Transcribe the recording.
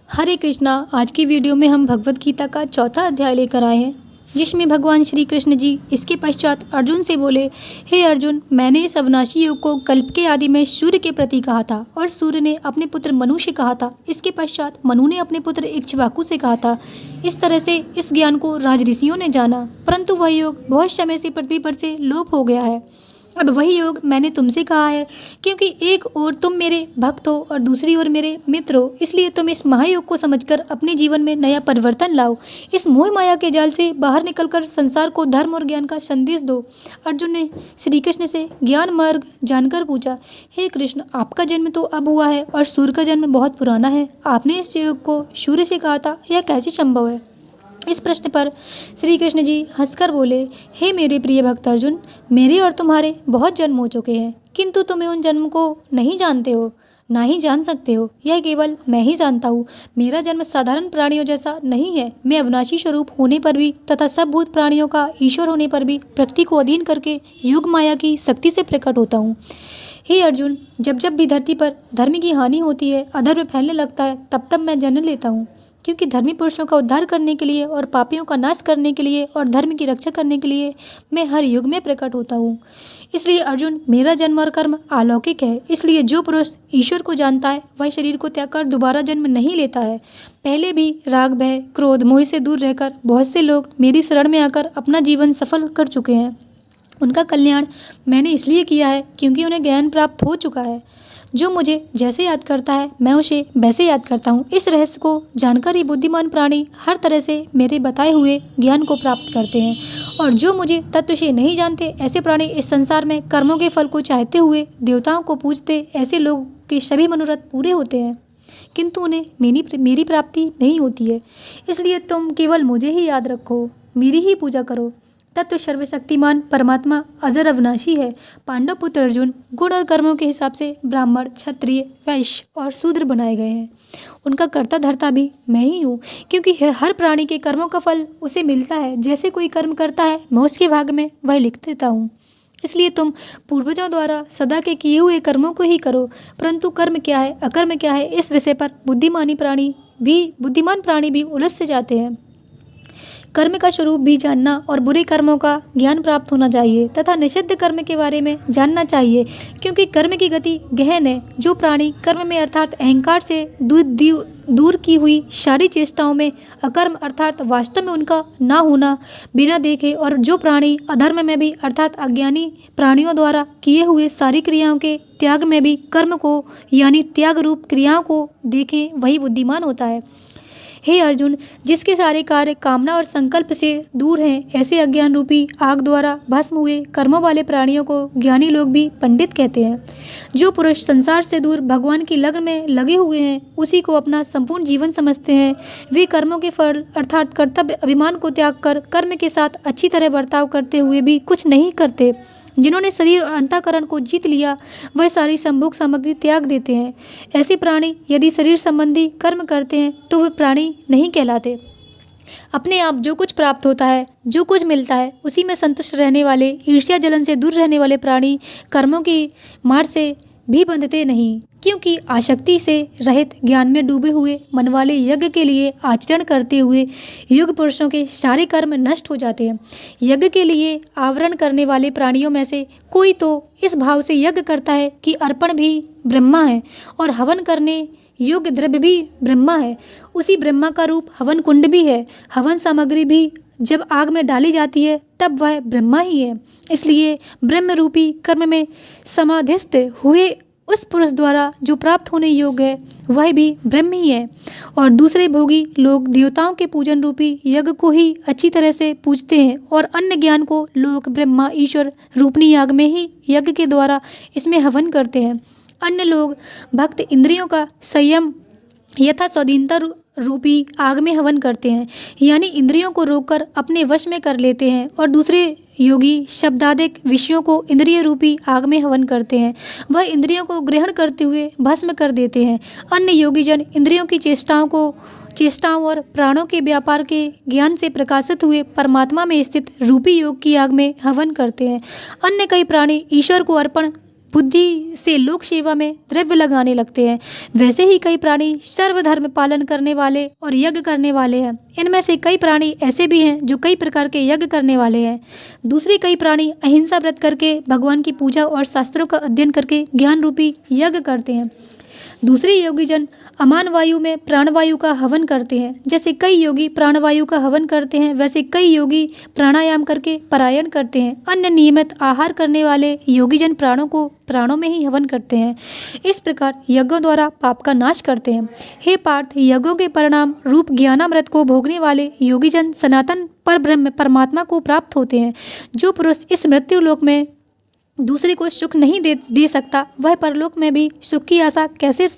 हरे कृष्णा। आज की वीडियो में हम भगवत गीता का चौथा अध्याय लेकर आए हैं, जिसमें भगवान श्री कृष्ण जी इसके पश्चात अर्जुन से बोले, हे अर्जुन, मैंने इस अविनाशी युग को कल्प के आदि में सूर्य के प्रति कहा था और सूर्य ने अपने पुत्र मनु से कहा था। इसके पश्चात मनु ने अपने पुत्र इक्ष्वाकु से कहा था। इस तरह से इस ज्ञान को राजऋषियों ने जाना, परंतु वह योग बहुत समय से पृथ्वी पर से लोप हो गया है। अब वही योग मैंने तुमसे कहा है, क्योंकि एक ओर तुम मेरे भक्त हो और दूसरी ओर मेरे मित्र हो, इसलिए तुम इस महायोग को समझकर अपने जीवन में नया परिवर्तन लाओ। इस मोह माया के जाल से बाहर निकलकर संसार को धर्म और ज्ञान का संदेश दो। अर्जुन ने श्री कृष्ण से ज्ञान मार्ग जानकर पूछा, हे कृष्ण, आपका जन्म तो अब हुआ है और सूर्य का जन्म बहुत पुराना है। आपने इस योग को सूर्य से कहा था, यह कैसे संभव है? इस प्रश्न पर श्री कृष्ण जी हंसकर बोले, हे मेरे प्रिय भक्त अर्जुन, मेरे और तुम्हारे बहुत जन्म हो चुके हैं, किंतु तुम्हें उन जन्म को नहीं जानते हो, ना ही जान सकते हो। यह केवल मैं ही जानता हूँ। मेरा जन्म साधारण प्राणियों जैसा नहीं है। मैं अविनाशी स्वरूप होने पर भी तथा सब भूत प्राणियों का ईश्वर होने पर भी प्रकृति को अधीन करके योग माया की शक्ति से प्रकट होता हूँ। हे अर्जुन, जब जब भी धरती पर धर्म की हानि होती है, अधर्म फैलने लगता है, तब तब मैं जन्म लेता हूँ, क्योंकि धर्मी पुरुषों का उद्धार करने के लिए और पापियों का नाश करने के लिए और धर्म की रक्षा करने के लिए मैं हर युग में प्रकट होता हूँ। इसलिए अर्जुन, मेरा जन्म और कर्म अलौकिक है। इसलिए जो पुरुष ईश्वर को जानता है वह शरीर को त्याग कर दोबारा जन्म नहीं लेता है। पहले भी राग, भय, क्रोध, मोह से दूर रहकर बहुत से लोग मेरी शरण में आकर अपना जीवन सफल कर चुके हैं। उनका कल्याण मैंने इसलिए किया है क्योंकि उन्हें ज्ञान प्राप्त हो चुका है। जो मुझे जैसे याद करता है मैं उसे वैसे याद करता हूँ। इस रहस्य को जानकर ही बुद्धिमान प्राणी हर तरह से मेरे बताए हुए ज्ञान को प्राप्त करते हैं, और जो मुझे तत्व से नहीं जानते, ऐसे प्राणी इस संसार में कर्मों के फल को चाहते हुए देवताओं को पूजते। ऐसे लोग के सभी मनोरथ पूरे होते हैं, किंतु उन्हें मेरी प्राप्ति नहीं होती है। इसलिए तुम केवल मुझे ही याद रखो, मेरी ही पूजा करो। तत्व सर्वशक्तिमान परमात्मा अजर अविनाशी है। पांडव पुत्र अर्जुन गुण और कर्मों के हिसाब से ब्राह्मण, क्षत्रिय, वैश्य और शूद्र बनाए गए हैं। उनका कर्ता धर्ता भी मैं ही हूँ, क्योंकि हर प्राणी के कर्मों का फल उसे मिलता है। जैसे कोई कर्म करता है, मैं उसके भाग में वह लिख देता हूँ। इसलिए तुम पूर्वजों द्वारा सदा के किए हुए कर्मों को ही करो। परंतु कर्म क्या है, अकर्म क्या है, इस विषय पर बुद्धिमान प्राणी भी उलझ से जाते हैं। कर्म का स्वरूप भी जानना और बुरे कर्मों का ज्ञान प्राप्त होना चाहिए तथा निषिद्ध कर्म के बारे में जानना चाहिए, क्योंकि कर्म की गति गहन है। जो प्राणी कर्म में अर्थात अहंकार से दूर की हुई सारी चेष्टाओं में अकर्म अर्थात वास्तव में उनका ना होना बिना देखे, और जो प्राणी अधर्म में भी अर्थात अज्ञानी प्राणियों द्वारा किए हुए सारी क्रियाओं के त्याग में भी कर्म को यानी त्याग रूप क्रियाओं को देखें, वही बुद्धिमान होता है। हे अर्जुन, जिसके सारे कार्य कामना और संकल्प से दूर हैं, ऐसे अज्ञान रूपी आग द्वारा भस्म हुए कर्मों वाले प्राणियों को ज्ञानी लोग भी पंडित कहते हैं। जो पुरुष संसार से दूर भगवान की लगन में लगे हुए हैं, उसी को अपना संपूर्ण जीवन समझते हैं। वे कर्मों के फल अर्थात कर्तव्य अभिमान को त्याग कर कर्म के साथ अच्छी तरह बर्ताव करते हुए भी कुछ नहीं करते। जिन्होंने शरीर और अंतःकरण को जीत लिया, वह सारी संभोग सामग्री त्याग देते हैं। ऐसे प्राणी यदि शरीर संबंधी कर्म करते हैं तो वे प्राणी नहीं कहलाते। अपने आप जो कुछ प्राप्त होता है, जो कुछ मिलता है, उसी में संतुष्ट रहने वाले, ईर्ष्या जलन से दूर रहने वाले प्राणी कर्मों की मार से भी बंधते नहीं, क्योंकि आसक्ति से रहित ज्ञान में डूबे हुए मन वाले यज्ञ के लिए आचरण करते हुए युग पुरुषों के सारे कर्म नष्ट हो जाते हैं। यज्ञ के लिए आवरण करने वाले प्राणियों में से कोई तो इस भाव से यज्ञ करता है कि अर्पण भी ब्रह्मा है और हवन करने योग्य द्रव्य भी ब्रह्मा है। उसी ब्रह्मा का रूप हवन कुंड भी है। हवन सामग्री भी जब आग में डाली जाती है तब वह ब्रह्मा ही है। इसलिए ब्रह्म रूपी कर्म में समाधिस्थ हुए उस पुरुष द्वारा जो प्राप्त होने योग्य है, वह भी ब्रह्म ही है। और दूसरे भोगी लोग देवताओं के पूजन रूपी यज्ञ को ही अच्छी तरह से पूजते हैं, और अन्य ज्ञान को लोग ब्रह्मा ईश्वर रूपनी याग में ही यज्ञ के द्वारा इसमें हवन करते हैं। अन्य लोग भक्त इंद्रियों का संयम यथा स्वाधीनता रूपी आग में हवन करते हैं, यानी इंद्रियों को रोककर अपने वश में कर लेते हैं, और दूसरे योगी शब्दादिक विषयों को इंद्रिय रूपी आग में हवन करते हैं। वह इंद्रियों को ग्रहण करते हुए भस्म कर देते हैं। अन्य योगी जन इंद्रियों की चेष्टाओं और प्राणों के व्यापार के ज्ञान से प्रकाशित हुए परमात्मा में स्थित रूपी योग की आग में हवन करते हैं। अन्य कई प्राणी ईश्वर को अर्पण बुद्धि से लोक सेवा में द्रव्य लगाने लगते हैं, वैसे ही कई प्राणी सर्वधर्म पालन करने वाले और यज्ञ करने वाले हैं। इनमें से कई प्राणी ऐसे भी हैं जो कई प्रकार के यज्ञ करने वाले हैं। दूसरे कई प्राणी अहिंसा व्रत करके भगवान की पूजा और शास्त्रों का अध्ययन करके ज्ञान रूपी यज्ञ करते हैं। दूसरे योगी जन अमान वायु में प्राणवायु का हवन करते हैं। जैसे कई योगी प्राणवायु का हवन करते हैं, वैसे कई योगी प्राणायाम करके परायण करते हैं। अन्य नियमित आहार करने वाले योगी जन प्राणों को प्राणों में ही हवन करते हैं। इस प्रकार यज्ञों द्वारा पाप का नाश करते हैं। हे पार्थ, यज्ञों के परिणाम रूप ज्ञानामृत को भोगने वाले योगी जन सनातन पर ब्रह्म परमात्मा को प्राप्त होते हैं। जो पुरुष इस मृत्यु लोक में दूसरे को सुख नहीं दे सकता, वह परलोक में भी सुख की आशा कैसे